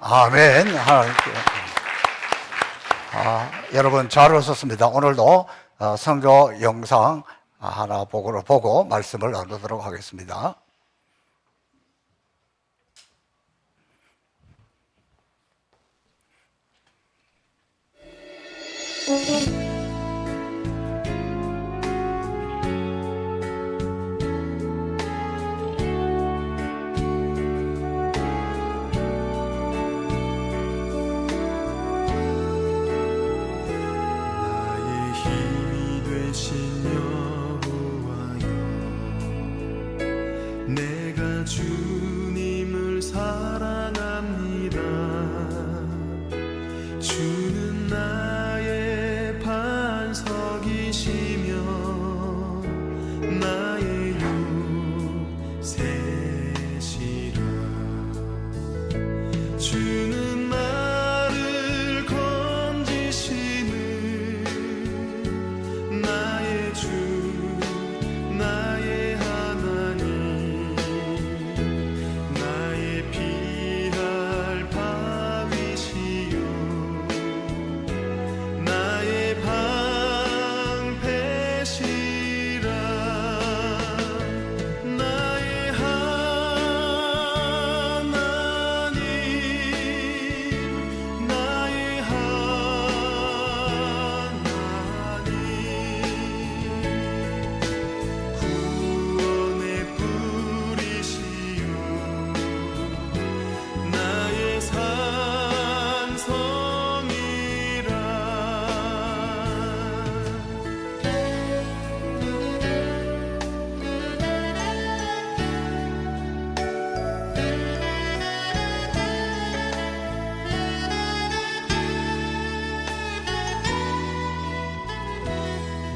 아멘. 여러분 잘 오셨습니다. 오늘도 선교 영상 하나 보고 말씀을 나누도록 하겠습니다. 나의 힘이 되신 여호와여, 내가 주님을 사랑합니다. 주는 나의 반석이시며 나의 요새시라. 주는 나를 건지시는 나의 주, 나의 하나님, 나의 피할 바위시요 나의 방패시라. 나의 하나님, 나의 하나님, 구원의 뿌리시요 나의 산성이라.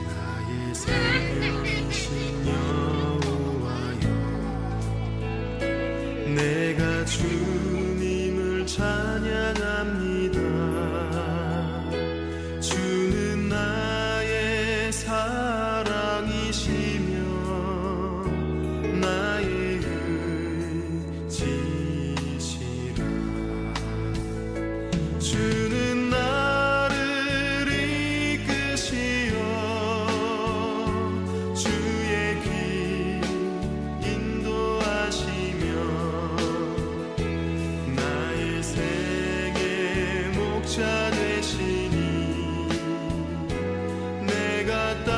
나의 생명이신 여호와여, 내가 주님을 찬양합니다. 주는 나의 사랑이시며 나의 의지시라. 주는 나를 이끄시어 주의 길 인도하시며 나의 생의 목자 되시니 내가 따르리라.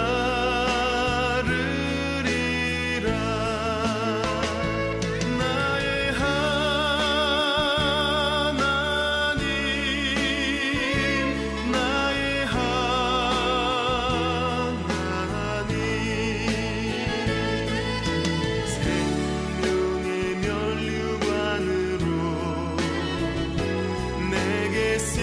나의 하나님, 나의 하나님, 생명의 면류관으로 내게 씌우소서.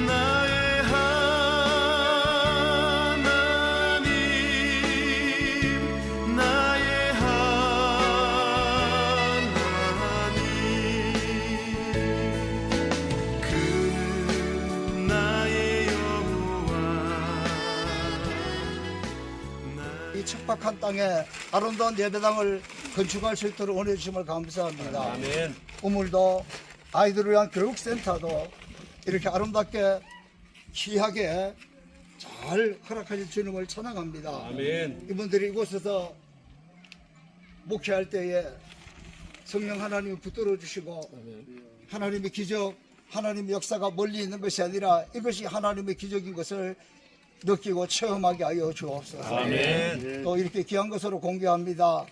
나의 하나님, 나의 하나님, 그는 나의 여호와. 이 척박한 땅에 아름다운 예배당을 건축할 수 있도록 원해 주심을 감사합니다. 아멘. 오늘도 아이들을 위한 교육센터도 이렇게 아름답게 귀하게 잘 허락하신 주님을 찬양합니다. 아멘. 이분들이 이곳에서 목회할 때에 성령 하나님이 붙들어 주시고 하나님의 기적, 하나님의 역사가 멀리 있는 것이 아니라 이것이 하나님의 기적인 것을 느끼고 체험하게 하여 주옵소서. 아멘. 또 이렇게 귀한 것으로 공개합니다.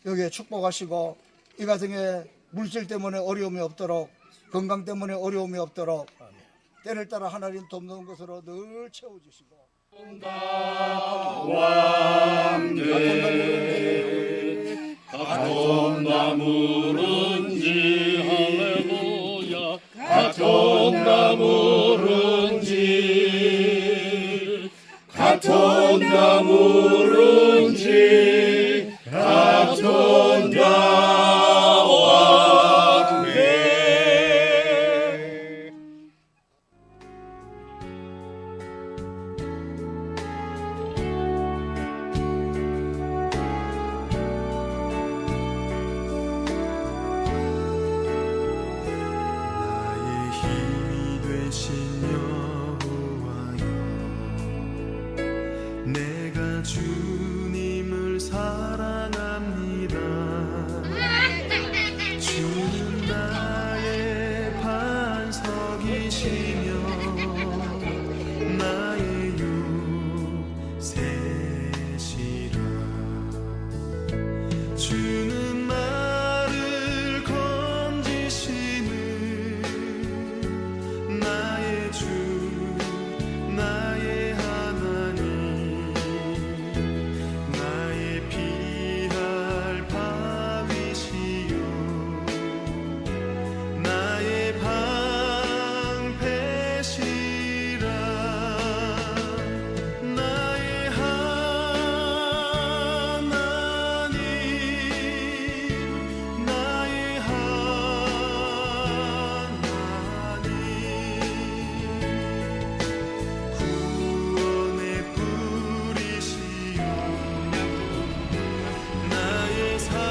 여기에 축복하시고 이 가정에 물질 때문에 어려움이 없도록, 건강 때문에 어려움이 없도록 때를 따라 하나님 돕는 것으로 늘 채워주시고 같은 나무른지 할렐루야 같은 나무른지 같은 나무른지 같은 나와 함께 주님을 사랑합니다. 주는 나의 반석이시며 나의 요새시라. 주는 나를 건지시는 나의 주 나의 하나님, 나의 피할 바위시요 나의 방패시라. 나의 하나님, 나의 하나님, 구원의 뿌리시요 나의 산성이라.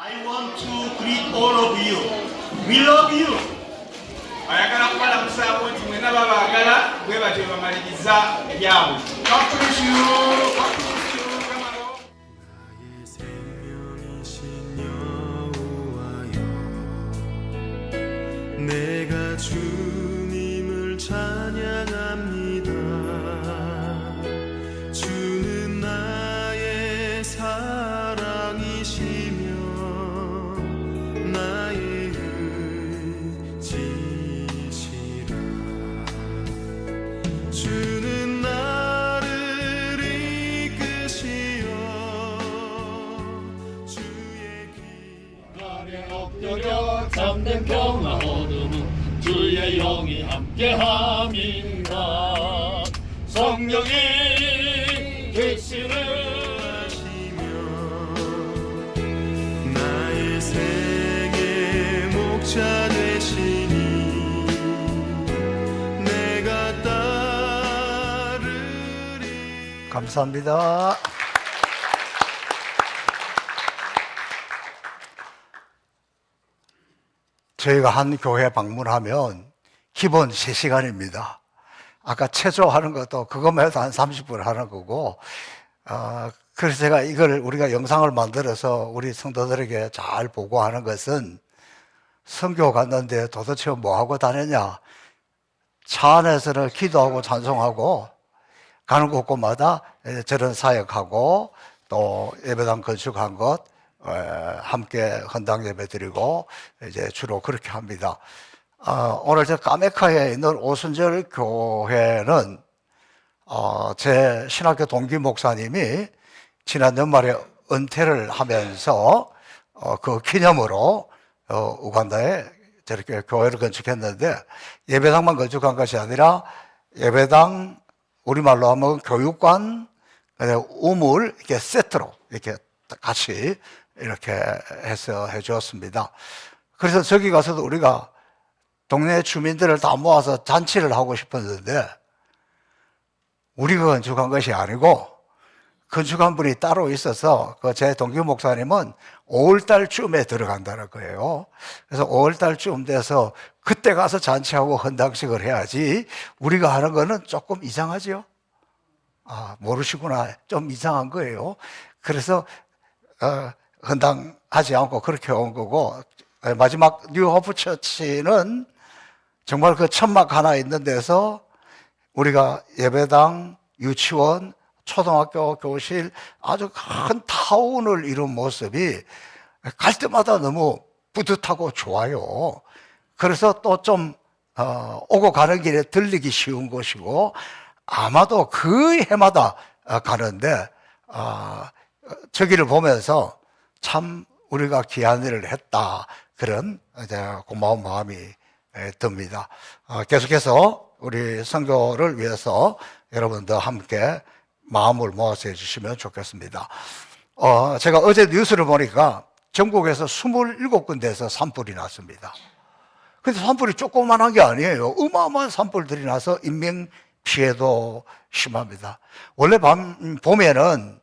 I want to greet all of you. We love you. ayagala kubala kusaba nti mwena babaagala bwe batyo bamaliriza ebyabwe. God bless you. God bless you. Kamalo. 나의 생명이신 여호와여, 내가 주님을 찬양합니다. 주는 나의 사랑이시며 나의 의지시라. 주는 나를 이끄시어 주의 길 아래 엎드려 잠든 평화 어둠은 주의 영이 함께함이라. 성령이 계시는 하시며 나의 생의 목자 되시니 내가 따르리. 감사합니다. 저희가 한 교회 방문하면 기본 3시간입니다. 아까 체조하는 것도 그것만 해도 한 30분 하는 거고, 그래서 제가 이걸 우리가 영상을 만들어서 우리 성도들에게 잘 보고하는 것은 선교 갔는데 도대체 뭐 하고 다녔냐? 차 안에서는 기도하고 찬송하고 가는 곳곳마다 저런 사역하고 또 예배당 건축한 것 함께 헌당 예배 드리고 이제 주로 그렇게 합니다. 오늘 저 까메카에 있는 오순절 교회는 제 신학교 동기 목사님이 지난 연말에 은퇴를 하면서 그 기념으로 우간다에 저렇게 교회를 건축했는데 예배당만 건축한 것이 아니라 예배당 우리말로 하면 교육관, 우물 이렇게 세트로 이렇게 같이 이렇게 해서 해주었습니다. 그래서 저기 가서도 우리가 동네 주민들을 다 모아서 잔치를 하고 싶었는데 우리가 건축한 것이 아니고 건축한 분이 따로 있어서 그 제 동기 목사님은 5월달쯤에 들어간다는 거예요. 그래서 5월달쯤 돼서 그때 가서 잔치하고 헌당식을 해야지 우리가 하는 거는 조금 이상하죠. 모르시구나. 좀 이상한 거예요. 그래서 헌당하지 않고 그렇게 온 거고, 마지막 뉴호프 처치는 정말 그 천막 하나 있는 데서 우리가 예배당, 유치원, 초등학교 교실 아주 큰 타운을 이룬 모습이 갈 때마다 너무 뿌듯하고 좋아요. 그래서 또 좀 오고 가는 길에 들리기 쉬운 곳이고 아마도 그 해마다 가는데 저기를 보면서 참 우리가 귀한 일을 했다, 그런 이제 고마운 마음이 듭니다. 계속해서 우리 선교를 위해서 여러분도 함께 마음을 모아서 해주시면 좋겠습니다. 제가 어제 뉴스를 보니까 전국에서 27군데에서 산불이 났습니다. 근데 산불이 조그만한 게 아니에요. 어마어마한 산불들이 나서 인명 피해도 심합니다. 원래 봄에는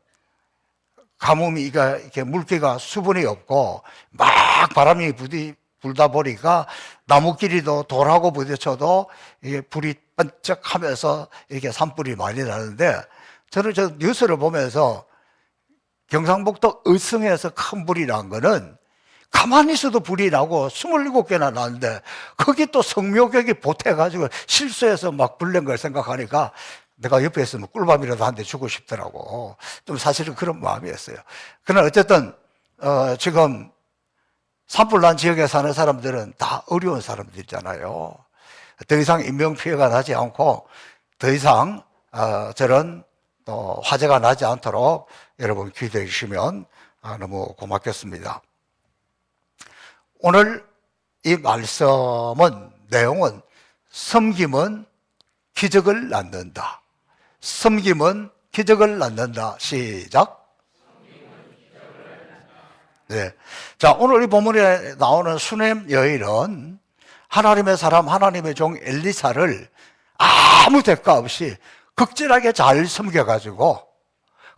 가뭄이 이렇게 물기가 수분이 없고 막 바람이 불다 보니까 나무끼리도 돌하고 부딪혀도 이게 불이 번쩍하면서 이렇게 산불이 많이 나는데, 저는 저 뉴스를 보면서 경상북도 의성에서 큰 불이 난 거는 가만히 있어도 불이 나고 27개나 나는데 거기 또 성묘격이 보태가지고 실수해서 막 불낸 걸 생각하니까 내가 옆에 있으면 꿀밤이라도 한 대 주고 싶더라고. 좀 사실은 그런 마음이었어요. 그러나 어쨌든 지금 산불 난 지역에 사는 사람들은 다 어려운 사람들이잖아요. 더 이상 인명피해가 나지 않고 더 이상 저런 또 화재가 나지 않도록 여러분 기도해 주시면 너무 고맙겠습니다. 오늘 이 말씀은, 내용은 섬김은 기적을 낳는다. 섬김은 기적을 낳는다. 시작. 네. 자, 오늘 이 본문에 나오는 수넴 여인은 하나님의 사람, 하나님의 종 엘리사를 아무 대가 없이 극진하게 잘 섬겨가지고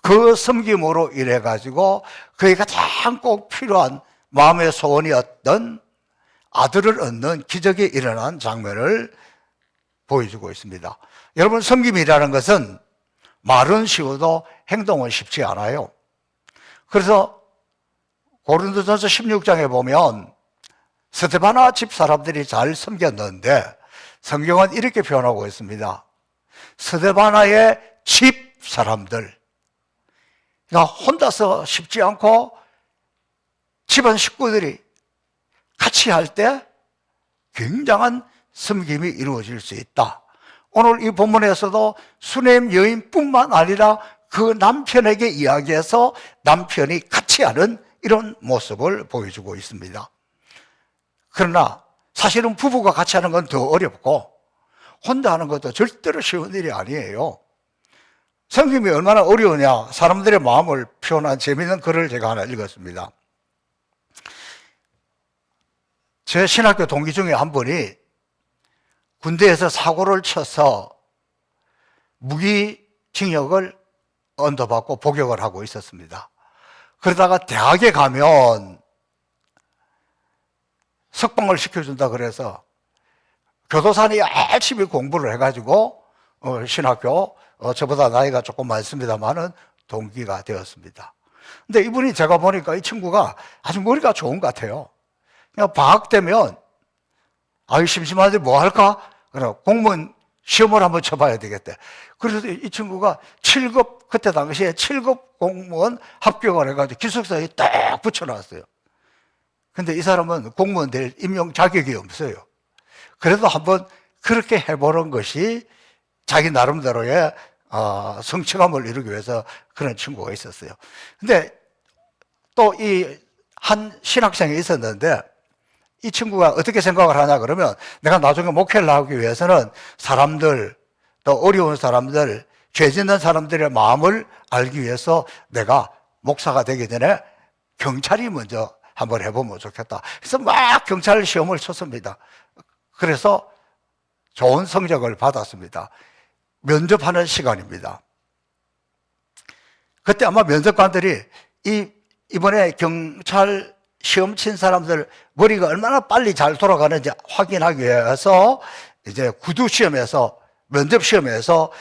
그 섬김으로 인해가지고 그의 가장 꼭 필요한 마음의 소원이었던 아들을 얻는 기적이 일어난 장면을 보여주고 있습니다. 여러분, 섬김이라는 것은 말은 쉬워도 행동은 쉽지 않아요. 그래서 고린도전서 16장에 보면 스데바나 집 사람들이 잘 섬겼는데 성경은 이렇게 표현하고 있습니다. 스데바나의 집 사람들, 그러니까 혼자서 쉽지 않고 집안 식구들이 같이 할 때 굉장한 섬김이 이루어질 수 있다. 오늘 이 본문에서도 수넴 여인뿐만 아니라 그 남편에게 이야기해서 남편이 같이 하는 이런 모습을 보여주고 있습니다. 그러나 사실은 부부가 같이 하는 건 더 어렵고 혼자 하는 것도 절대로 쉬운 일이 아니에요. 섬김이 얼마나 어려우냐, 사람들의 마음을 표현한 재미있는 글을 제가 하나 읽었습니다. 제 신학교 동기 중에 한 분이 군대에서 사고를 쳐서 무기징역을 언도받고 복역을 하고 있었습니다. 그러다가 대학에 가면 석방을 시켜준다 그래서 교도관이 열심히 공부를 해가지고 신학교, 저보다 나이가 조금 많습니다만은 동기가 되었습니다. 근데 이분이 제가 보니까 이 친구가 아주 머리가 좋은 것 같아요. 그냥 방학 되면 아유 심심한데 뭐 할까? 그래 공무원 시험을 한번 쳐봐야 되겠대. 그래서 이 친구가 7급 그때 당시에 7급 공무원 합격을 해가지고 기숙사에 딱 붙여놨어요. 근데 이 사람은 공무원 될 임용 자격이 없어요. 그래도 한번 그렇게 해보는 것이 자기 나름대로의 성취감을 이루기 위해서 그런 친구가 있었어요. 근데 또 이 한 신학생이 있었는데 이 친구가 어떻게 생각을 하냐 그러면 내가 나중에 목회를 하기 위해서는 사람들 또 어려운 사람들 죄 짓는 사람들의 마음을 알기 위해서 내가 목사가 되기 전에 경찰이 먼저 한번 해보면 좋겠다. 그래서 막 경찰 시험을 쳤습니다. 그래서 좋은 성적을 받았습니다. 면접하는 시간입니다. 그때 아마 면접관들이 이번에 경찰 시험 친 사람들 머리가 얼마나 빨리 잘 돌아가는지 확인하기 위해서 이제 구두 시험에서 면접 시험에서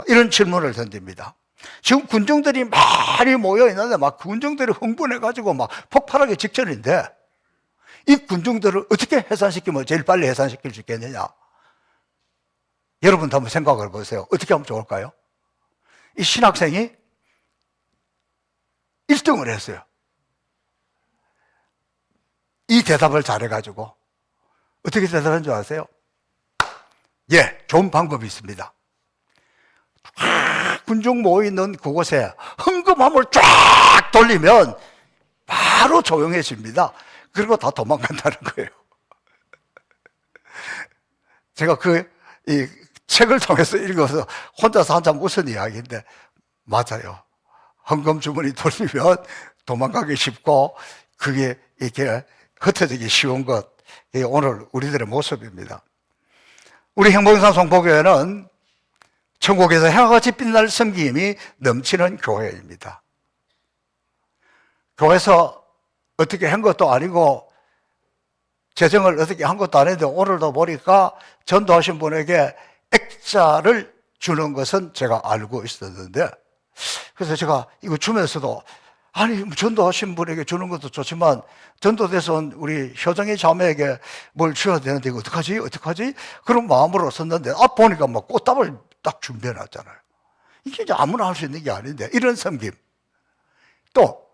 이런 질문을 던집니다. 지금 군중들이 많이 모여 있는데 막 군중들이 흥분해가지고 막 폭발하기 직전인데 이 군중들을 어떻게 해산시키면 제일 빨리 해산시킬 수 있겠느냐? 여러분도 한번 생각을 보세요. 어떻게 하면 좋을까요? 이 신학생이 1등을 했어요. 이 대답을 잘해가지고 어떻게 대답한 줄 아세요? 예, 좋은 방법이 있습니다. 군중 모여있는 그곳에 헌금함을 쫙 돌리면 바로 조용해집니다. 그리고 다 도망간다는 거예요. 제가 이 책을 통해서 읽어서 혼자서 한참 웃은 이야기인데 맞아요. 헌금 주머니 돌리면 도망가기 쉽고 그게 이렇게 흩어지기 쉬운 것, 이게 오늘 우리들의 모습입니다. 우리 행복영산 송포교회는 천국에서 해와같이 빛날 섬김이 넘치는 교회입니다. 교회에서 어떻게 한 것도 아니고 재정을 어떻게 한 것도 아닌데 오늘도 보니까 전도하신 분에게 액자를 주는 것은 제가 알고 있었는데 그래서 제가 이거 주면서도 아니 전도하신 분에게 주는 것도 좋지만 전도돼서 온 우리 효정이 자매에게 뭘 줘야 되는데 이거 어떡하지? 그런 마음으로 썼는데 보니까 막 꽃다발 딱 준비해놨잖아요. 이게 이제 아무나 할 수 있는 게 아닌데 이런 섬김. 또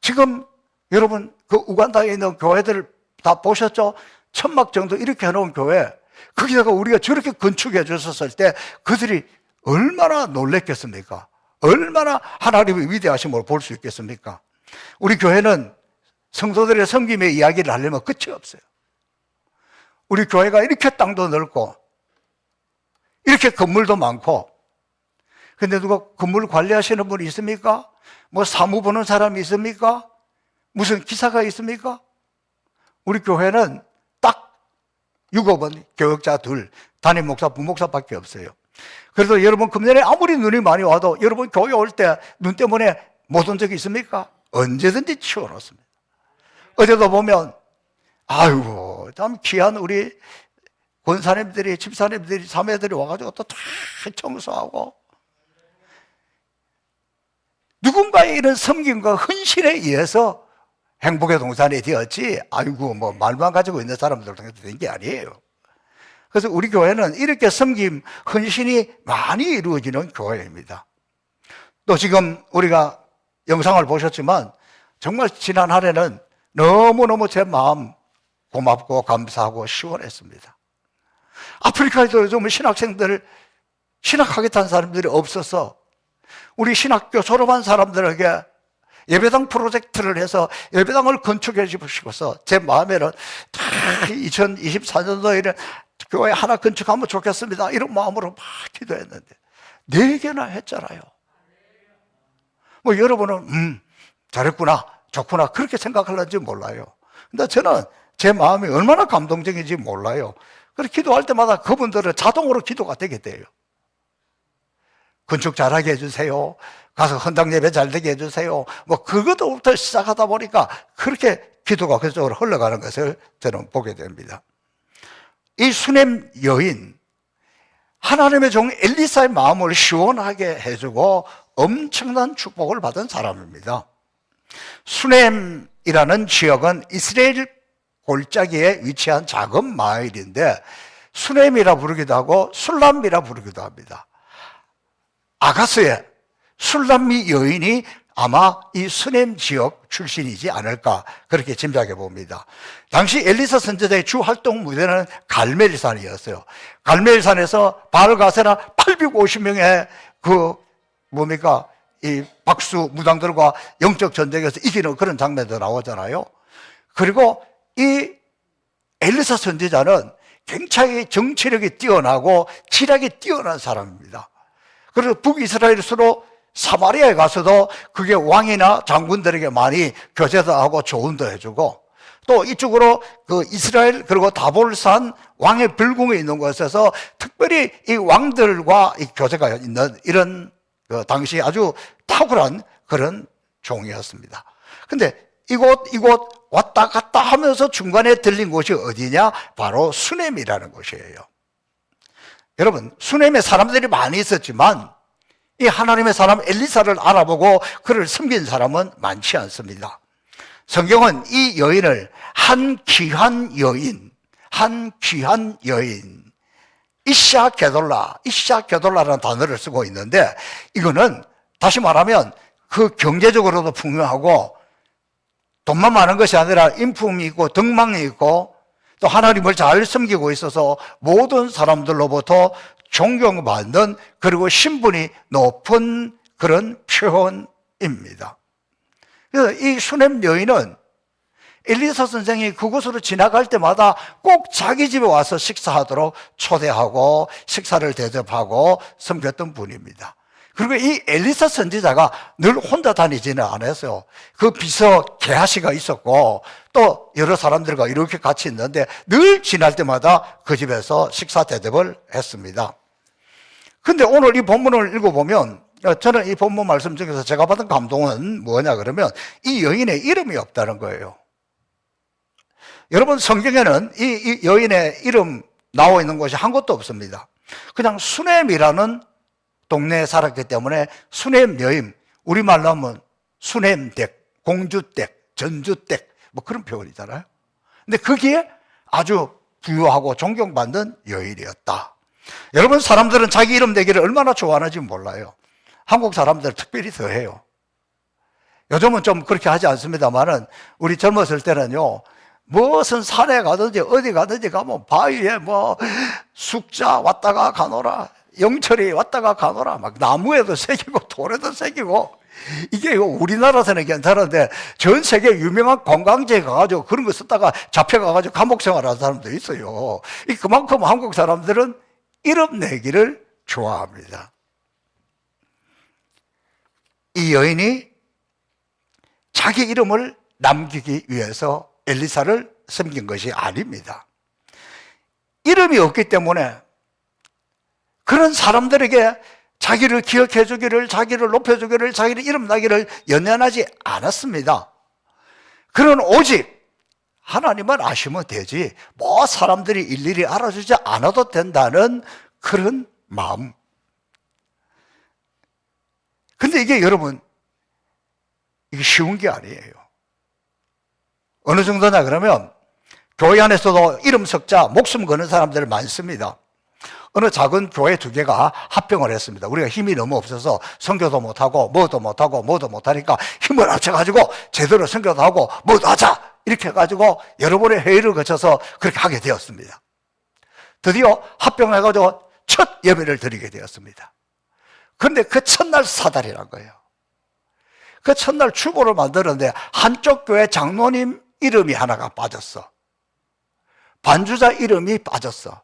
지금 여러분 그 우간다에 있는 교회들 다 보셨죠? 천막 정도 이렇게 해놓은 교회 거기다가 우리가 저렇게 건축해 줬었을 때 그들이 얼마나 놀랬겠습니까? 얼마나 하나님의 위대하심을 볼 수 있겠습니까? 우리 교회는 성도들의 섬김의 이야기를 하려면 끝이 없어요. 우리 교회가 이렇게 땅도 넓고 이렇게 건물도 많고 근데 누가 건물 관리하시는 분이 있습니까? 뭐 사무 보는 사람이 있습니까? 무슨 기사가 있습니까? 우리 교회는 딱 6억원 교역자 둘, 담임 목사, 부목사밖에 없어요. 그래서 여러분 금년에 아무리 눈이 많이 와도 여러분 교회 올 때 눈 때문에 못 온 적이 있습니까? 언제든지 치워놓습니다. 어제도 보면 아이고 참 귀한 우리 권사님들이 집사님들이 자매들이 와가지고 또 다 청소하고 누군가의 이런 섬김과 헌신에 의해서 행복의 동산이 되었지 아이고 뭐 말만 가지고 있는 사람들 통해서 된 게 아니에요. 그래서 우리 교회는 이렇게 섬김, 헌신이 많이 이루어지는 교회입니다. 또 지금 우리가 영상을 보셨지만 정말 지난 한 해는 너무너무 제 마음 고맙고 감사하고 시원했습니다. 아프리카에도 요즘 신학생들 신학하겠다는 사람들이 없어서 우리 신학교 졸업한 사람들에게 예배당 프로젝트를 해서 예배당을 건축해 주시고서 제 마음에는 2024년도에는 교회 하나 건축하면 좋겠습니다 이런 마음으로 막 기도했는데 4개나 했잖아요. 뭐 여러분은 잘했구나 좋구나 그렇게 생각할는지 몰라요. 근데 저는 제 마음이 얼마나 감동적인지 몰라요. 그래서 기도할 때마다 그분들은 자동으로 기도가 되게 돼요. 건축 잘하게 해주세요. 가서 헌당 예배 잘 되게 해주세요. 뭐 그것부터 시작하다 보니까 그렇게 기도가 그쪽으로 흘러가는 것을 저는 보게 됩니다. 이 수넴 여인, 하나님의 종 엘리사의 마음을 시원하게 해주고 엄청난 축복을 받은 사람입니다. 수넴이라는 지역은 이스라엘 골짜기에 위치한 작은 마을인데 수넴이라 부르기도 하고 술람미라 부르기도 합니다. 아가스의 술람미 여인이 아마 이 수넴 지역 출신이지 않을까 그렇게 짐작해 봅니다. 당시 엘리사 선지자의 주 활동 무대는 갈멜산이었어요. 갈멜산에서 바알가세나 850명의 이 박수 무당들과 영적 전쟁에서 이기는 그런 장면도 나오잖아요. 그리고 이 엘리사 선지자는 굉장히 정치력이 뛰어나고 지략이 뛰어난 사람입니다. 그래서 북이스라엘수로 사마리아에 가서도 그게 왕이나 장군들에게 많이 교제도 하고 조언도 해주고, 또 이쪽으로 그 이스라엘 그리고 다볼산 왕의 불궁에 있는 곳에서 특별히 이 왕들과 이 교제가 있는 이런 그 당시 아주 탁월한 그런 종이었습니다. 근데 이곳 왔다 갔다 하면서 중간에 들린 곳이 어디냐? 바로 수넴이라는 곳이에요. 여러분, 수넴에 사람들이 많이 있었지만 이 하나님의 사람 엘리사를 알아보고 그를 섬긴 사람은 많지 않습니다. 성경은 이 여인을 한 귀한 여인, 이샤 게돌라라는 단어를 쓰고 있는데, 이거는 다시 말하면 그 경제적으로도 풍요하고 돈만 많은 것이 아니라 인품이 있고 덕망이 있고 또 하나님을 잘 섬기고 있어서 모든 사람들로부터 존경받는, 그리고 신분이 높은 그런 표현입니다. 그래서 이 수넴 여인은 엘리사 선생이 그곳으로 지나갈 때마다 꼭 자기 집에 와서 식사하도록 초대하고 식사를 대접하고 섬겼던 분입니다. 그리고 이 엘리사 선지자가 늘 혼자 다니지는 않았어요. 그 비서 게하시가 있었고 또 여러 사람들과 이렇게 같이 있는데 늘 지날 때마다 그 집에서 식사 대접을 했습니다. 근데 오늘 이 본문을 읽어보면 저는 이 본문 말씀 중에서 제가 받은 감동은 뭐냐 그러면 이 여인의 이름이 없다는 거예요. 여러분, 성경에는 이 여인의 이름 나와 있는 곳이 한 곳도 없습니다. 그냥 수넴이라는 동네에 살았기 때문에 수넴 여인, 우리말로 하면 수넴댁, 공주댁, 전주댁 뭐 그런 표현이잖아요. 근데 거기에 아주 부유하고 존경받는 여인이었다. 여러분, 사람들은 자기 이름 내기를 얼마나 좋아하는지 몰라요. 한국 사람들 특별히 더해요. 요즘은 좀 그렇게 하지 않습니다만은 우리 젊었을 때는요, 무슨 산에 가든지 어디 가든지 가면 바위에 뭐 숙자 왔다가 가노라, 영철이 왔다가 가노라, 막 나무에도 새기고 돌에도 새기고, 이게 우리나라에서는 괜찮은데 전 세계 유명한 관광지에 가가지고 그런 거 쓰다가 잡혀가가지고 감옥 생활하는 사람도 있어요. 그만큼 한국 사람들은 이름 내기를 좋아합니다. 이 여인이 자기 이름을 남기기 위해서 엘리사를 섬긴 것이 아닙니다. 이름이 없기 때문에 그런 사람들에게 자기를 기억해 주기를, 자기를 높여 주기를, 자기를 이름 나기를 연연하지 않았습니다. 그는 오직 하나님만 아시면 되지 뭐 사람들이 일일이 알아주지 않아도 된다는 그런 마음. 근데 이게 여러분, 이게 쉬운 게 아니에요. 어느 정도냐 그러면 교회 안에서도 이름 석자 목숨 거는 사람들 많습니다. 어느 작은 교회 2개가 합병을 했습니다. 우리가 힘이 너무 없어서 선교도 못하고 뭐도 못하니까 힘을 합쳐가지고 제대로 선교도 하고 뭐도 하자 이렇게 해가지고 여러 번의 회의를 거쳐서 그렇게 하게 되었습니다. 드디어 합병해가지고 첫 예배를 드리게 되었습니다. 그런데 그 첫날 사달이란 거예요. 그 첫날 추보를 만들었는데 한쪽 교회 장로님 이름이 하나가 빠졌어. 반주자 이름이 빠졌어.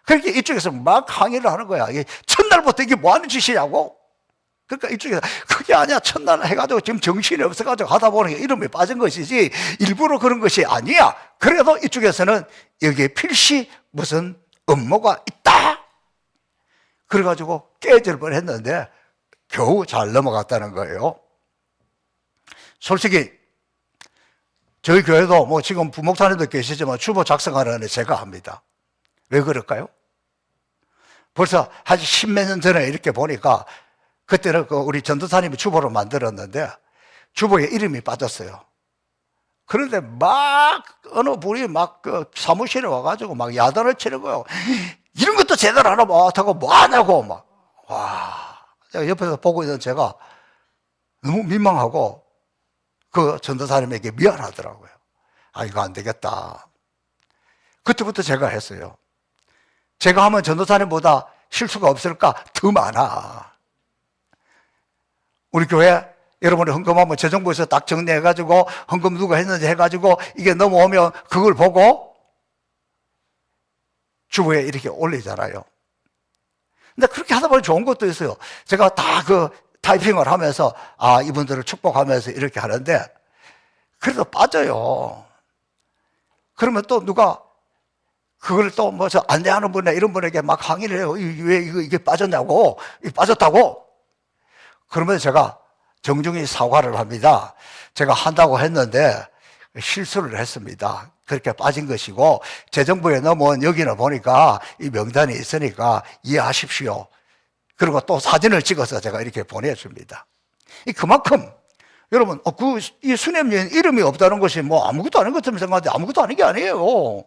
그렇게 이쪽에서 막 항의를 하는 거야. 첫날부터 이게 뭐 하는 짓이냐고. 그러니까 이쪽에서 그게 아니야. 첫날 해가지고 지금 정신이 없어가지고 하다 보니까 이름이 빠진 것이지 일부러 그런 것이 아니야. 그래도 이쪽에서는 여기에 필시 무슨 음모가 있다. 그래가지고 깨질 뻔했는데 겨우 잘 넘어갔다는 거예요. 솔직히 저희 교회도 뭐 지금 부목사님도 계시지만 주보 작성하는 제가 합니다. 왜 그럴까요? 벌써 한 10몇 년 전에 이렇게 보니까 그때는 우리 전도사님이 주보를 만들었는데 주보에 이름이 빠졌어요. 그런데 막 어느 분이 막 그 사무실에 와가지고 막 야단을 치는 거예요. 이런 것도 제대로 안 하고 못하고 뭐 하냐고 막. 와, 제가 옆에서 보고 있는 제가 너무 민망하고 그 전도사님에게 미안하더라고요. 아, 이거 안 되겠다. 그때부터 제가 했어요. 제가 하면 전도사님보다 실수가 없을까? 더 많아. 우리 교회 여러분이 헌금하면 재정부에서 딱 정리해가지고 헌금 누가 했는지 해가지고 이게 넘어오면 그걸 보고 주부에 이렇게 올리잖아요. 근데 그렇게 하다 보니 좋은 것도 있어요. 제가 다 그 타이핑을 하면서 아, 이분들을 축복하면서 이렇게 하는데 그래도 빠져요. 그러면 또 누가 그걸 또 뭐 저 안내하는 분이나 이런 분에게 막 항의를 해요. 왜 이게 빠졌냐고, 이게 빠졌다고. 그러면 제가 정중히 사과를 합니다. 제가 한다고 했는데 실수를 했습니다. 그렇게 빠진 것이고 재정부에 넘어온 여기는 보니까 이 명단이 있으니까 이해하십시오. 그리고 또 사진을 찍어서 제가 이렇게 보내줍니다. 그만큼 여러분 이 수냄여인 이름이 없다는 것이 뭐 아무것도 아닌 것처럼 생각하는데 아무것도 아닌 게 아니에요.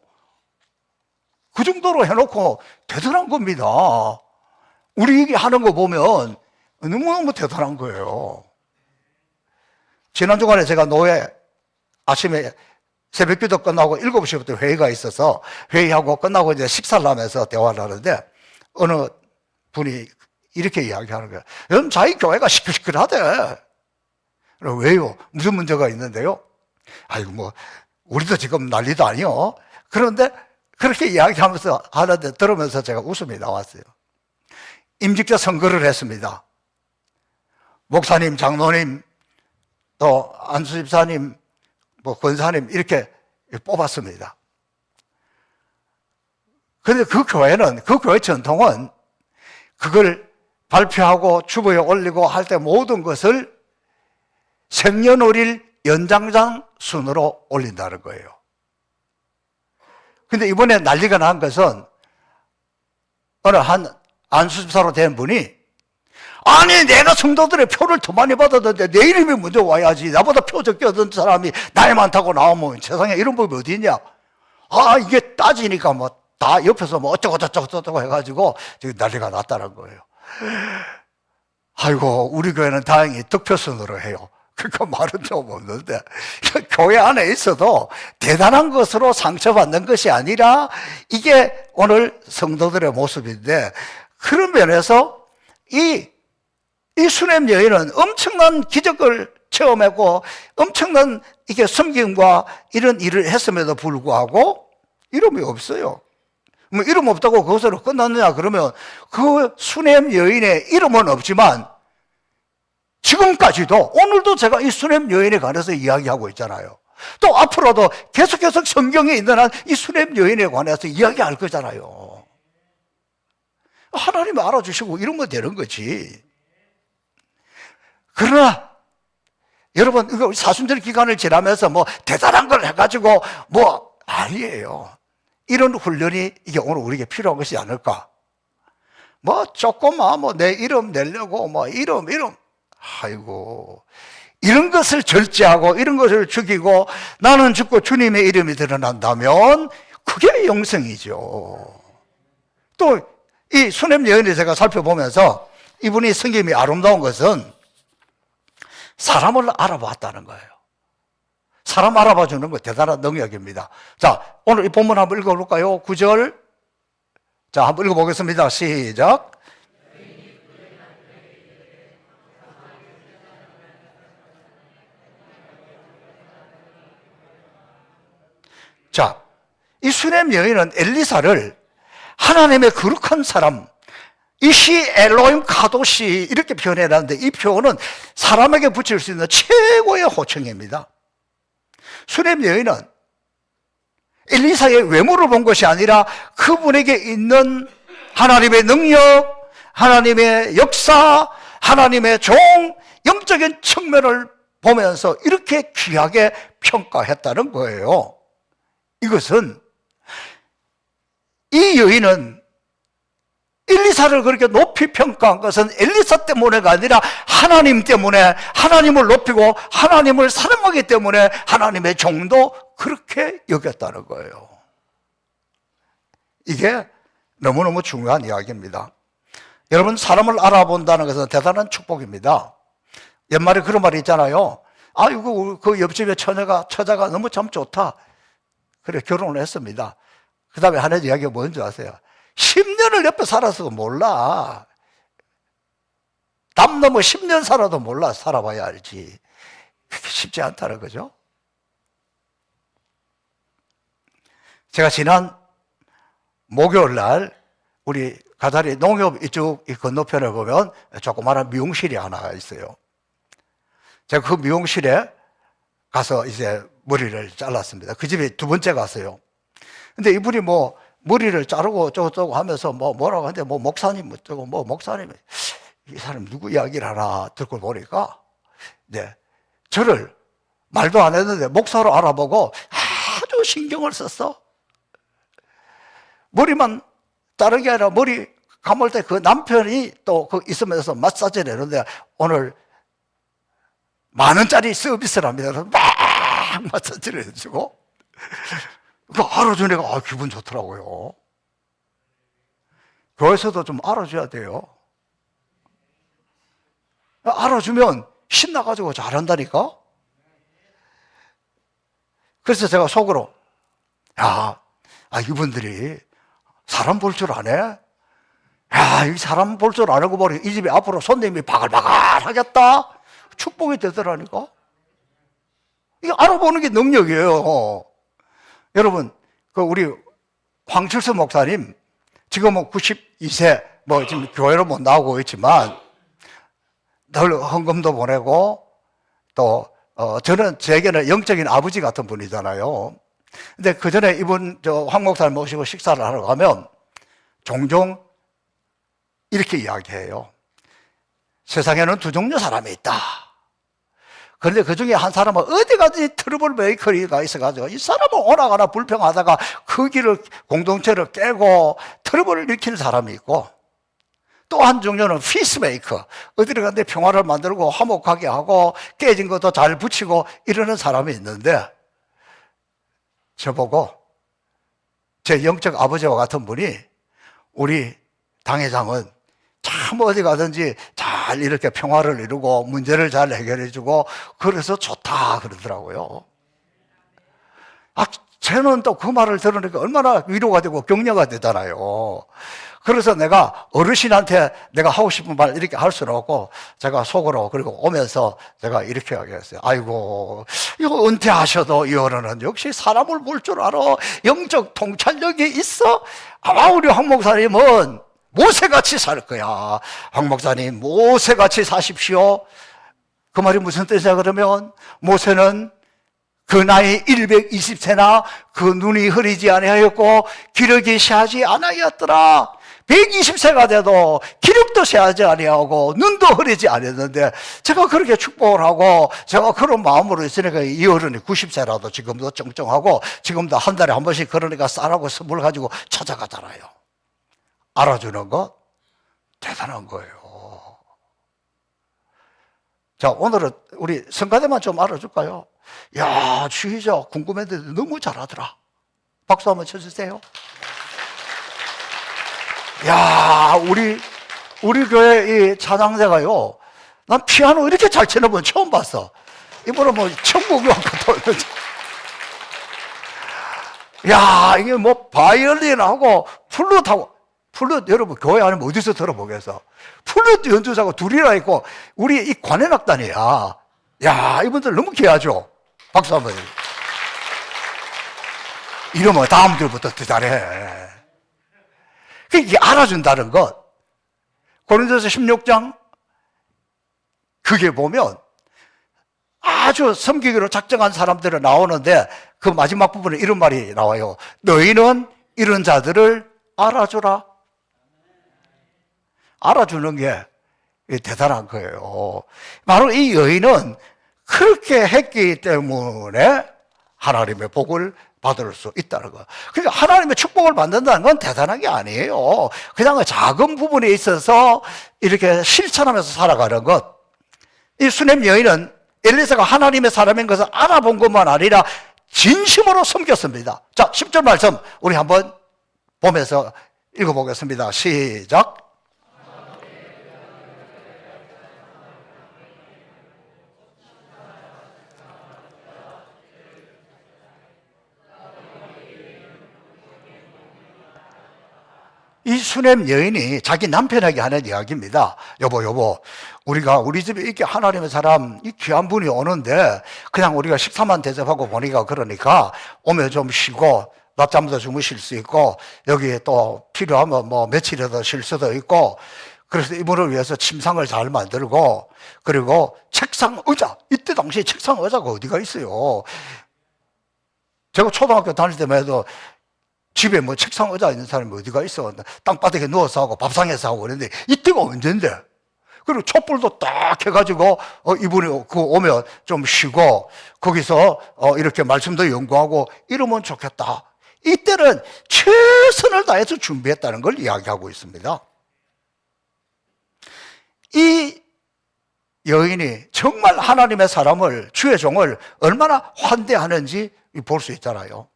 그 정도로 해놓고 대단한 겁니다. 우리 얘기 하는 거 보면 너무너무 대단한 거예요. 지난 주간에 제가 노예 아침에 새벽기도 끝나고 7시부터 회의가 있어서 회의하고 끝나고 이제 식사를 하면서 대화를 하는데 어느 분이 이렇게 이야기하는 거예요. 여러분, 자기 교회가 시끌시끌하대. 왜요? 무슨 문제가 있는데요? 아이고, 뭐, 우리도 지금 난리도 아니요. 그런데 그렇게 이야기하면서 하는데 들으면서 제가 웃음이 나왔어요. 임직자 선거를 했습니다. 목사님, 장로님, 또 안수집사님, 뭐 권사님 이렇게 뽑았습니다. 그런데 그 교회는, 그 교회 전통은 그걸 발표하고 주보에 올리고 할 때 모든 것을 생년월일 연장장 순으로 올린다는 거예요. 근데 이번에 난리가 난 것은 어느 한 안수집사로 된 분이 아니 내가 성도들의 표를 더 많이 받았는데 내 이름이 먼저 와야지. 나보다 표 적게 얻은 사람이 나이 많다고 나오면 세상에 이런 법이 어디 있냐. 아 이게 따지니까 뭐 다 옆에서 뭐 어쩌고 해가지고 지금 난리가 났다는 거예요. 아이고 우리 교회는 다행히 득표순으로 해요. 그러니까 말은 좀 없는데 교회 안에 있어도 대단한 것으로 상처받는 것이 아니라 이게 오늘 성도들의 모습인데 그런 면에서 이 수냄 여인은 엄청난 기적을 체험하고 엄청난 이게 섬김과 이런 일을 했음에도 불구하고 이름이 없어요. 뭐 이름 없다고 그것으로 끝났느냐 그러면 그 수냄 여인의 이름은 없지만 지금까지도 오늘도 제가 이 수냄 여인에 관해서 이야기하고 있잖아요. 또 앞으로도 계속 성경에 있는 한 이 수냄 여인에 관해서 이야기할 거잖아요. 하나님이 알아주시고 이러면 되는 거지. 그러나 여러분 이거 사순절 기간을 지나면서 뭐 대단한 걸 해가지고 뭐 아니에요. 이런 훈련이 이게 오늘 우리에게 필요한 것이 아닐까. 뭐 조금만 뭐 내 이름 내려고 뭐 이름 아이고 이런 것을 절제하고 이런 것을 죽이고 나는 죽고 주님의 이름이 드러난다면 그게 영성이죠. 또 이 수냄 여인을 제가 살펴보면서 이분이 성김이 아름다운 것은 사람을 알아봤다는 거예요. 사람 알아봐 주는 거 대단한 능력입니다. 자, 오늘 이 본문 한번 읽어볼까요? 9절. 자, 한번 읽어보겠습니다. 시작. 자, 이 수냄 여인은 엘리사를 하나님의 거룩한 사람, 이시 엘로임 카도시 이렇게 표현해놨는데 이 표현은 사람에게 붙일 수 있는 최고의 호칭입니다. 수냄 여인은 엘리사의 외모를 본 것이 아니라 그분에게 있는 하나님의 능력, 하나님의 역사, 하나님의 종, 영적인 측면을 보면서 이렇게 귀하게 평가했다는 거예요. 이것은 이 여인은 엘리사를 그렇게 높이 평가한 것은 엘리사 때문에가 아니라 하나님 때문에, 하나님을 높이고 하나님을 사랑하기 때문에 하나님의 종도 그렇게 여겼다는 거예요. 이게 너무너무 중요한 이야기입니다. 여러분, 사람을 알아본다는 것은 대단한 축복입니다. 옛말에 그런 말이 있잖아요. 아이고, 그 옆집에 처자가 너무 참 좋다. 그래, 결혼을 했습니다. 그 다음에 하는 이야기가 뭔지 아세요? 10년을 옆에 살아서도 몰라. 담 넘어 10년 살아도 몰라. 살아봐야 알지. 그게 쉽지 않다는 거죠. 제가 지난 목요일 날 우리 가다리 농협 이쪽 건너편에 보면 조그마한 미용실이 하나 있어요. 제가 그 미용실에 가서 이제 머리를 잘랐습니다. 그 집에 두 번째 갔어요. 근데 이분이 뭐 머리를 자르고 저쩌고 하면서 뭐라고 하는데 목사님 어쩌고 목사님, 이 사람 누구 이야기를 하나 듣고 보니까 이제 저를 말도 안 했는데 목사로 알아보고 아주 신경을 썼어. 머리만 자른 게 아니라 머리 감을 때 그 남편이 또 그 있으면서 마사지를 했는데 오늘 10,000원짜리 서비스를 합니다. 그래서 막 마사지를 해주고 그 알아주니까 기분 좋더라고요. 교회에서도 좀 알아줘야 돼요. 알아주면 신나가지고 잘한다니까. 그래서 제가 속으로 이분들이 사람 볼 줄 아네? 이 사람 볼 줄 아는 거 보니 이 집에 앞으로 손님이 바글바글 하겠다? 축복이 되더라니까. 이거 알아보는 게 능력이에요. 여러분, 우리 황철수 목사님, 지금은 92세, 지금 교회로 못 나오고 있지만, 늘 헌금도 보내고, 또, 제게는 영적인 아버지 같은 분이잖아요. 근데 그 전에 이분, 황 목사님 모시고 식사를 하러 가면, 종종 이렇게 이야기해요. 세상에는 두 종류 사람이 있다. 그런데 그 중에 한 사람은 어디 가든지 트러블 메이커리가 있어가지고 이 사람은 오나가나 불평하다가 그 길을, 공동체를 깨고 트러블을 일으키는 사람이 있고, 또 한 종류는 피스메이커, 어디를 가는데 평화를 만들고 화목하게 하고 깨진 것도 잘 붙이고 이러는 사람이 있는데, 저보고 제 영적 아버지와 같은 분이 우리 당회장은 참 어디 가든지 잘 이렇게 평화를 이루고 문제를 잘 해결해주고 그래서 좋다 그러더라고요. 저는 또 그 말을 들으니까 얼마나 위로가 되고 격려가 되잖아요. 그래서 내가 어르신한테 내가 하고 싶은 말 이렇게 할 수는 없고 제가 속으로 그리고 오면서 제가 이렇게 하겠어요. 아이고, 이거 은퇴하셔도 이 어른은 역시 사람을 볼 줄 알아. 영적 통찰력이 있어. 아마 우리 황 목사님은 모세같이 살 거야. 황 목사님, 모세같이 사십시오. 그 말이 무슨 뜻이야 그러면? 모세는 그 나이 120세나 그 눈이 흐리지 아니하였고 기력이 쇠하지 아니하였더라. 120세가 돼도 기력도 쇠하지 아니하고 눈도 흐리지 않았는데 제가 그렇게 축복을 하고 제가 그런 마음으로 있으니까 이 어른이 90세라도 지금도 쩡쩡하고 지금도 한 달에 한 번씩 그러니까 쌀하고 선물 가지고 찾아가잖아요. 알아주는 것 대단한 거예요. 자, 오늘은 우리 성가대만 좀 알아줄까요? 야, 주의자 궁금했는데 너무 잘하더라. 박수 한번 쳐주세요. 야, 우리 교회 이 찬양대가요, 난 피아노 이렇게 잘 치는 분 처음 봤어. 이분은 뭐 천국이 왔거든. 야, 이게 뭐 바이올린하고 플룻하고, 플룻 여러분 교회 아니면 어디서 들어보겠어? 플룻 연주자가 둘이나 있고 우리 이 관현악단이야. 야, 이분들 너무 귀하죠? 박수 한번. 이러면 다음 주부터 더 잘해. 이게 알아준다는 것. 고린도서 16장 그게 보면 아주 섬기기로 작정한 사람들은 나오는데 그 마지막 부분에 이런 말이 나와요. 너희는 이런 자들을 알아주라. 알아주는 게 대단한 거예요. 바로 이 여인은 그렇게 했기 때문에 하나님의 복을 받을 수 있다는 거. 그러니까 하나님의 축복을 받는다는 건 대단한 게 아니에요. 그냥 작은 부분에 있어서 이렇게 실천하면서 살아가는 것. 이 수넴 여인은 엘리사가 하나님의 사람인 것을 알아본 것만 아니라 진심으로 섬겼습니다. 자, 10절 말씀 우리 한번 보면서 읽어보겠습니다. 시작. 이 수넴 여인이 자기 남편에게 하는 이야기입니다. 여보, 우리가 우리 집에 이렇게 하나님의 사람, 이 귀한 분이 오는데 그냥 우리가 식사만 대접하고 보니까 그러니까 오면 좀 쉬고 낮잠도 주무실 수 있고 여기에 또 필요하면 뭐 며칠이라도 쉴 수도 있고 그래서 이분을 위해서 침상을 잘 만들고 그리고 책상 의자, 이때 당시에 책상 의자가 어디가 있어요. 제가 초등학교 다닐 때만 해도 집에 뭐 책상 의자 있는 사람이 어디가 있어. 땅바닥에 누워서 하고 밥상에서 하고 그랬는데 이때가 언젠데. 그리고 촛불도 딱 해가지고 이분이 오면 좀 쉬고 거기서 이렇게 말씀도 연구하고 이러면 좋겠다. 이때는 최선을 다해서 준비했다는 걸 이야기하고 있습니다. 이 여인이 정말 하나님의 사람을, 주의 종을 얼마나 환대하는지 볼 수 있잖아요.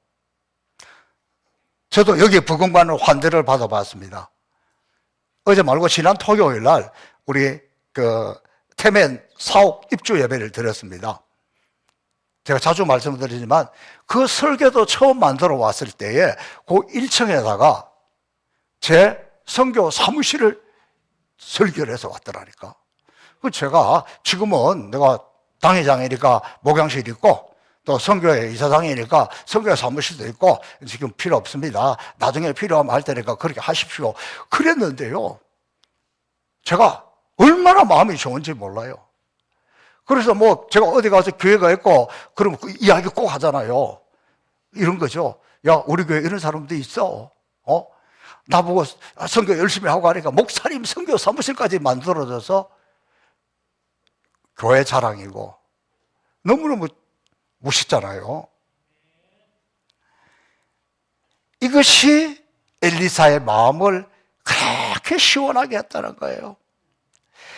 저도 여기 부흥받는 환대를 받아봤습니다. 어제 말고 지난 토요일 날 우리 태멘 사옥 입주 예배를 드렸습니다. 제가 자주 말씀드리지만 그 설교도 처음 만들어 왔을 때에 그 1층에다가 제 선교 사무실을 설교를 해서 왔더라니까. 제가 지금은 내가 당회장이니까 목양실 있고 또 선교회 이사장이니까 선교회 사무실도 있고 지금 필요 없습니다. 나중에 필요하면 할 테니까 그렇게 하십시오. 그랬는데요. 제가 얼마나 마음이 좋은지 몰라요. 그래서 뭐 제가 어디 가서 교회가 있고 그러면 그 이야기 꼭 하잖아요. 이런 거죠. 야, 우리 교회 이런 사람도 있어. 나보고 선교 열심히 하고 하니까 목사님 선교 사무실까지 만들어져서 교회 자랑이고 너무너무 멋있잖아요. 이것이 엘리사의 마음을 그렇게 시원하게 했다는 거예요.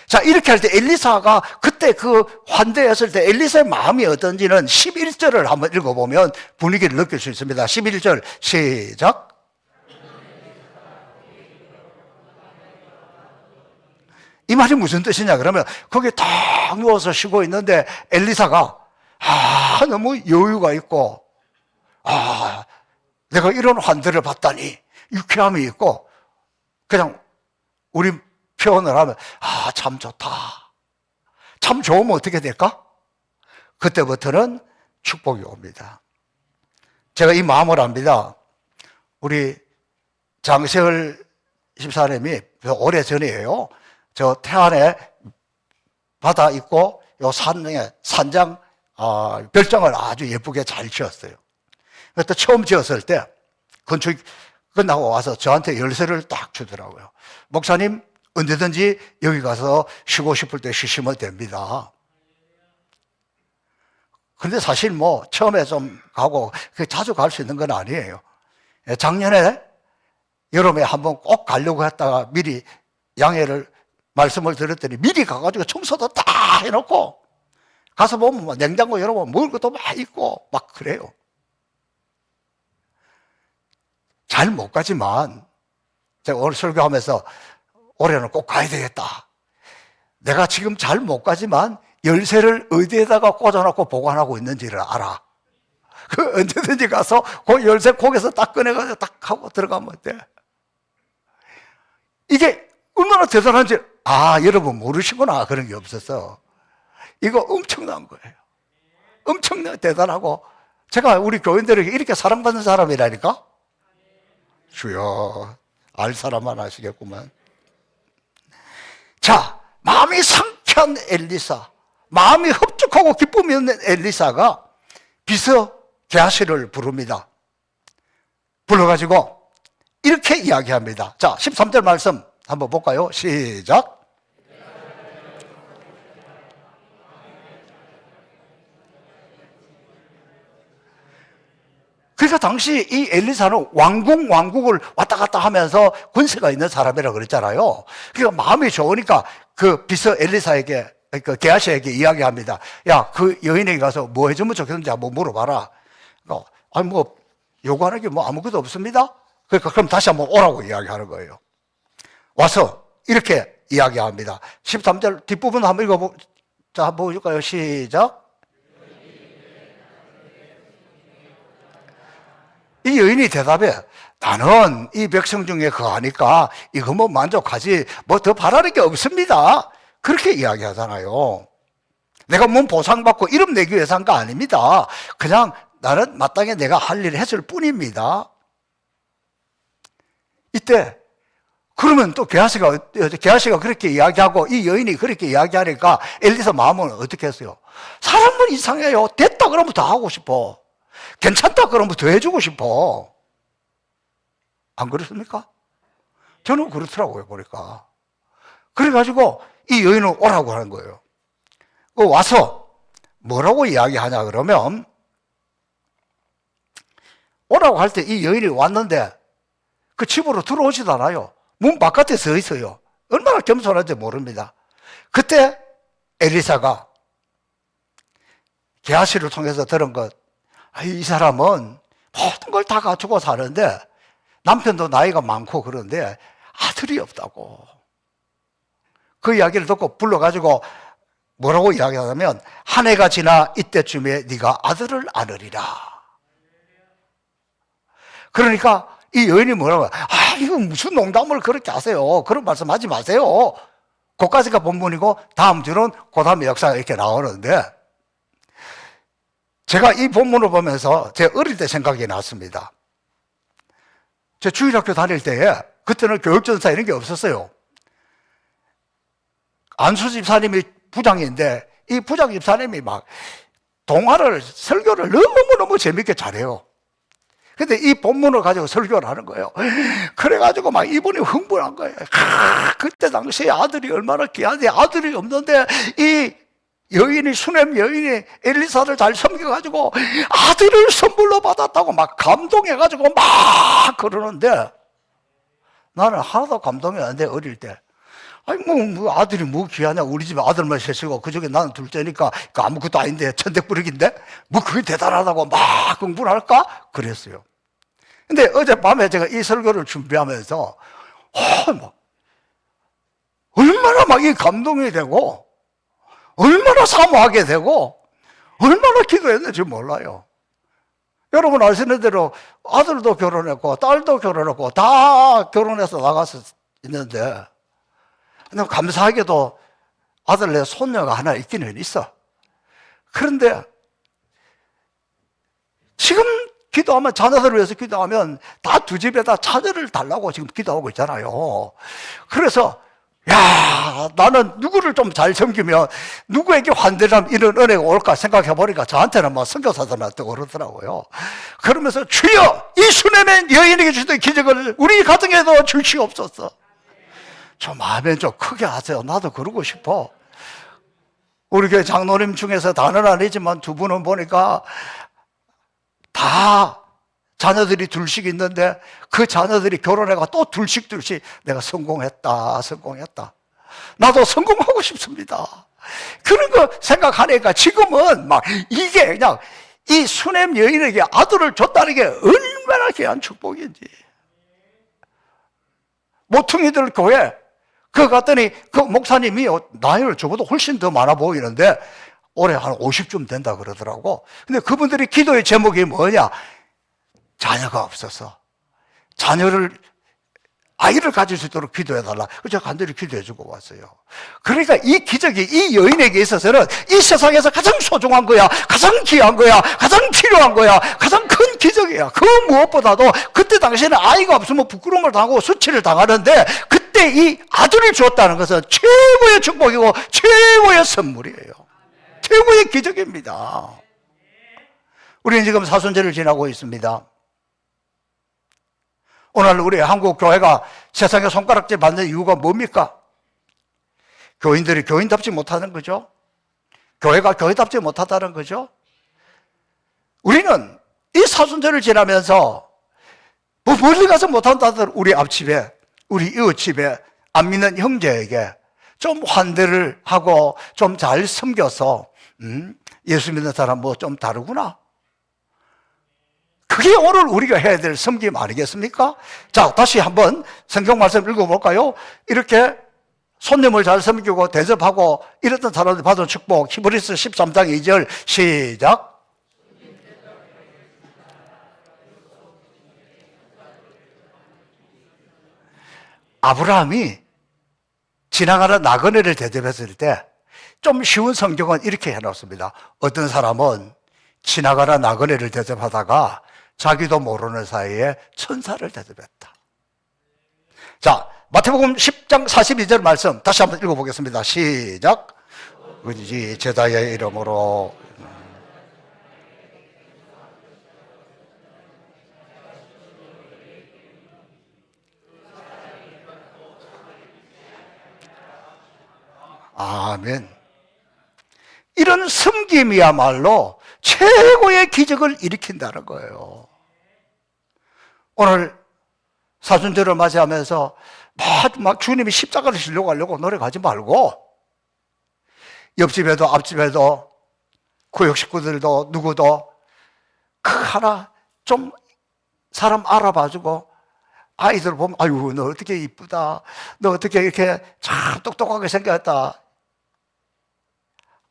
자, 이렇게 할 때 엘리사가 그때 그 환대했을 때 엘리사의 마음이 어떤지는 11절을 한번 읽어보면 분위기를 느낄 수 있습니다. 11절 시작. 이 말이 무슨 뜻이냐 그러면 거기 딱 누워서 쉬고 있는데 엘리사가 너무 여유가 있고 내가 이런 환대를 받다니 유쾌함이 있고 그냥 우리 표현을 하면 참 좋다. 참 좋으면 어떻게 될까? 그때부터는 축복이 옵니다. 제가 이 마음을 압니다. 우리 장세월 집사님이 오래전이에요. 저 태안에 바다 있고 요 산에 산장 별장을 아주 예쁘게 잘 지었어요. 그때 처음 지었을 때 건축 끝나고 와서 저한테 열쇠를 딱 주더라고요. 목사님 언제든지 여기 가서 쉬고 싶을 때 쉬시면 됩니다. 그런데 사실 뭐 처음에 좀 가고 자주 갈 수 있는 건 아니에요. 작년에 여름에 한번 꼭 가려고 했다가 미리 양해를 말씀을 드렸더니 미리 가가지고 청소도 다 해놓고 가서 보면 뭐 냉장고 열어보면 먹을 것도 막 있고 막 그래요. 잘 못 가지만 제가 오늘 설교하면서 올해는 꼭 가야 되겠다. 내가 지금 잘 못 가지만 열쇠를 어디에다가 꽂아놓고 보관하고 있는지를 알아. 그 언제든지 가서 그 열쇠 거기서 딱 꺼내가지고 딱 하고 들어가면 돼. 이게 얼마나 대단한지 여러분 모르시구나. 그런 게 없었어. 이거 엄청난 거예요. 엄청나게 대단하고 제가 우리 교인들에게 이렇게 사랑받는 사람이라니까. 주여 알 사람만 아시겠구만. 자, 마음이 상쾌한 엘리사, 마음이 흡족하고 기쁨이 있는 엘리사가 비서 게하시를 부릅니다. 불러가지고 이렇게 이야기합니다. 자, 13절 말씀 한번 볼까요? 시작. 그러니까 그러니까 당시 이 엘리사는 왕국을 왔다 갔다 하면서 권세가 있는 사람이라 그랬잖아요. 그러니까 마음이 좋으니까 그 비서 엘리사에게, 그 게하시에게 이야기합니다. 야, 그 여인에게 가서 뭐 해주면 좋겠는지 한번 물어봐라. 아니, 뭐, 요구하는 게 뭐 아무것도 없습니다? 그러니까 그럼 다시 한번 오라고 이야기하는 거예요. 와서 이렇게 이야기합니다. 13절 뒷부분 한번 자, 한번 보여줄까요? 시작. 이 여인이 대답해. 나는 이 백성 중에 거하니까 이거 뭐 만족하지 뭐 더 바라는 게 없습니다. 그렇게 이야기하잖아요. 내가 뭔 보상받고 이름 내기 위해서 한 거 아닙니다. 그냥 나는 마땅히 내가 할 일을 했을 뿐입니다. 이때 그러면 또 게하시가 그렇게 이야기하고 이 여인이 그렇게 이야기하니까 엘리사 마음은 어떻게 했어요? 사람은 이상해요. 됐다 그러면 더 하고 싶어. 괜찮다 그러면 더 해주고 싶어. 안 그렇습니까? 저는 그렇더라고요, 보니까. 그래가지고 이 여인은 오라고 하는 거예요. 와서 뭐라고 이야기하냐 그러면, 오라고 할 때 이 여인이 왔는데 그 집으로 들어오지도 않아요. 문 바깥에 서 있어요. 얼마나 겸손한지 모릅니다. 그때 엘리사가 게하시를 통해서 들은 것, 이 사람은 모든 걸 다 갖추고 사는데 남편도 나이가 많고 그런데 아들이 없다고. 그 이야기를 듣고 불러가지고 뭐라고 이야기하냐면, 한 해가 지나 이때쯤에 네가 아들을 안으리라. 그러니까 이 여인이 뭐라고, 이거 무슨 농담을 그렇게 하세요. 그런 말씀 하지 마세요. 그까지가 본문이고 다음 주는 그 다음에 역사가 이렇게 나오는데, 제가 이 본문을 보면서 제 어릴 때 생각이 났습니다. 제 주일학교 다닐 때에 그때는 교육전사 이런 게 없었어요. 안수 집사님이 부장인데 이 부장 집사님이 막 동화를, 설교를 너무너무 재밌게 잘해요. 근데 이 본문을 가지고 설교를 하는 거예요. 그래가지고 막 이분이 흥분한 거예요. 그때 당시에 아들이 얼마나 귀한데 아들이 없는데 이 여인이, 수넴 여인이 엘리사를 잘 섬겨가지고 아들을 선물로 받았다고 막 감동해가지고 막 그러는데, 나는 하나도 감동이 안 돼, 어릴 때. 아니, 뭐 아들이 뭐 귀하냐. 우리 집에 아들만 셋이고 그중에 나는 둘째니까 아무것도 아닌데 천대뿌리기인데 뭐 그게 대단하다고 막 흥분할까? 그랬어요. 근데 어젯밤에 제가 이 설교를 준비하면서 막 얼마나 막 이 감동이 되고 얼마나 사모하게 되고 얼마나 기도했는지 몰라요. 여러분 아시는 대로 아들도 결혼했고 딸도 결혼했고 다 결혼해서 나가서 있는데, 근데 감사하게도 아들 내 손녀가 하나 있기는 있어. 그런데 지금 기도하면, 자녀들을 위해서 기도하면 다 두 집에다 자녀를 달라고 지금 기도하고 있잖아요. 그래서 야, 나는 누구를 좀 잘 섬기면 누구에게 환대하면 이런 은혜가 올까 생각해 보니까 저한테는 뭐 선교사들한테 오르더라고요. 그러면서 주여, 이 수넴의 여인에게 주던 기적을 우리 가정에도 주시옵소서. 저 마음에 좀 크게 하세요. 나도 그러고 싶어. 우리 교회 장로님 중에서 다는 아니지만 두 분은 보니까 다 자녀들이 둘씩 있는데 그 자녀들이 결혼해가 또 둘씩 내가 성공했다. 나도 성공하고 싶습니다. 그런 거 생각하니까 지금은 막 이게 그냥 이 수넴 여인에게 아들을 줬다는 게 얼마나 귀한 축복인지. 모퉁이들 교회 그 갔더니 그 목사님이 나이를 저보다 훨씬 더 많아 보이는데 올해 한 50쯤 된다 그러더라고. 근데 그분들이 기도의 제목이 뭐냐? 자녀가 없어서 아이를 가질 수 있도록 기도해달라. 그래서 제가 간절히 기도해주고 왔어요. 그러니까 이 기적이 이 여인에게 있어서는 이 세상에서 가장 소중한 거야, 가장 귀한 거야, 가장 필요한 거야, 가장 큰 기적이야. 그 무엇보다도 그때 당시에는 아이가 없으면 부끄러움을 당하고 수치를 당하는데, 그때 이 아들을 주었다는 것은 최고의 축복이고 최고의 선물이에요. 최고의 기적입니다. 우리는 지금 사순절을 지나고 있습니다. 오늘 우리 한국 교회가 세상에 손가락질 받는 이유가 뭡니까? 교인들이 교인답지 못하는 거죠. 교회가 교회답지 못하다는 거죠. 우리는 이 사순절을 지나면서 뭐 멀리 가서 못한다들 우리 앞집에, 우리 이웃집에 안 믿는 형제에게 좀 환대를 하고 좀 잘 섬겨서 예수 믿는 사람 뭐 좀 다르구나. 그게 오늘 우리가 해야 될 섬김 아니겠습니까? 자, 다시 한번 성경 말씀 읽어볼까요? 이렇게 손님을 잘 섬기고 대접하고 이랬던 사람들 받은 축복, 히브리서 13장 2절 시작. 아브라함이 지나가는 나그네를 대접했을 때 좀 쉬운 성경은 이렇게 해놓습니다. 어떤 사람은 지나가는 나그네를 대접하다가 자기도 모르는 사이에 천사를 대접했다. 자, 마태복음 10장 42절 말씀 다시 한번 읽어보겠습니다. 시작. 은지 제자의 이름으로 아멘. 이런 섬김이야말로 최고의 기적을 일으킨다는 거예요. 오늘 사순절을 맞이하면서 막 주님이 십자가를 지려고 하려고 노력하지 말고 옆집에도 앞집에도 구역 식구들도 누구도 그 하나 좀 사람 알아봐주고 아이들 보면 아유 너 어떻게 이쁘다, 너 어떻게 이렇게 참 똑똑하게 생겼다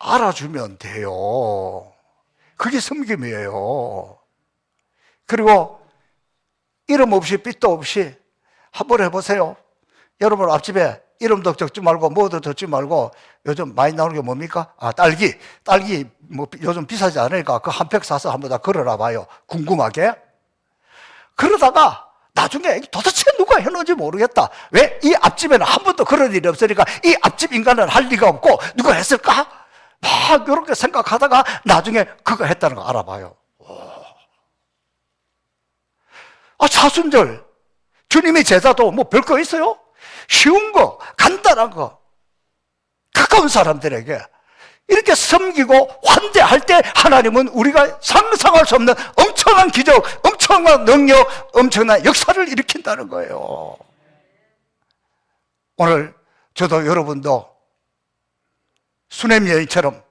알아주면 돼요. 그게 섬김이에요. 그리고 이름 없이 빚도 없이 한번 해보세요. 여러분 앞집에 이름도 적지 말고 뭐도 적지 말고 요즘 많이 나오는 게 뭡니까? 딸기 뭐 요즘 비싸지 않으니까 그 한 팩 사서 한번 다 걸어놔 봐요. 궁금하게. 그러다가 나중에 도대체 누가 해놓은지 모르겠다. 왜? 이 앞집에는 한 번도 그런 일이 없으니까 이 앞집 인간은 할 리가 없고 누가 했을까? 막 이렇게 생각하다가 나중에 그거 했다는 거 알아봐요. 사순절 주님의 제자도 뭐 별거 있어요? 쉬운 거, 간단한 거, 가까운 사람들에게 이렇게 섬기고 환대할 때 하나님은 우리가 상상할 수 없는 엄청난 기적, 엄청난 능력, 엄청난 역사를 일으킨다는 거예요. 오늘 저도 여러분도 수냄 여인처럼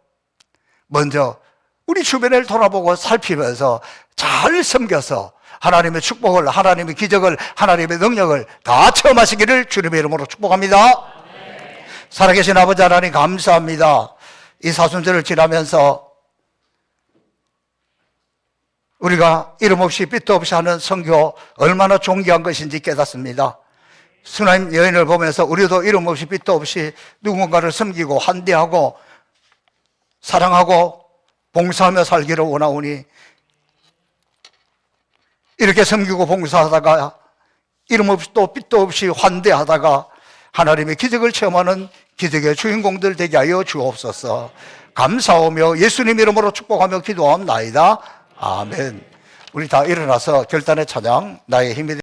먼저 우리 주변을 돌아보고 살피면서 잘 섬겨서 하나님의 축복을, 하나님의 기적을, 하나님의 능력을 다 체험하시기를 주님의 이름으로 축복합니다. 살아계신 아버지 하나님 감사합니다. 이 사순절을 지나면서 우리가 이름 없이 빛도 없이 하는 선교 얼마나 존귀한 것인지 깨닫습니다. 수냄 여인을 보면서 우리도 이름 없이 빛도 없이 누군가를 섬기고 환대하고 사랑하고 봉사하며 살기를 원하오니 이렇게 섬기고 봉사하다가 이름 없이 또 빛도 없이 환대하다가 하나님의 기적을 체험하는 기적의 주인공들 되게 하여 주옵소서. 감사하며 예수님 이름으로 축복하며 기도합나이다. 아멘. 우리 다 일어나서 결단의 찬양 나의 힘이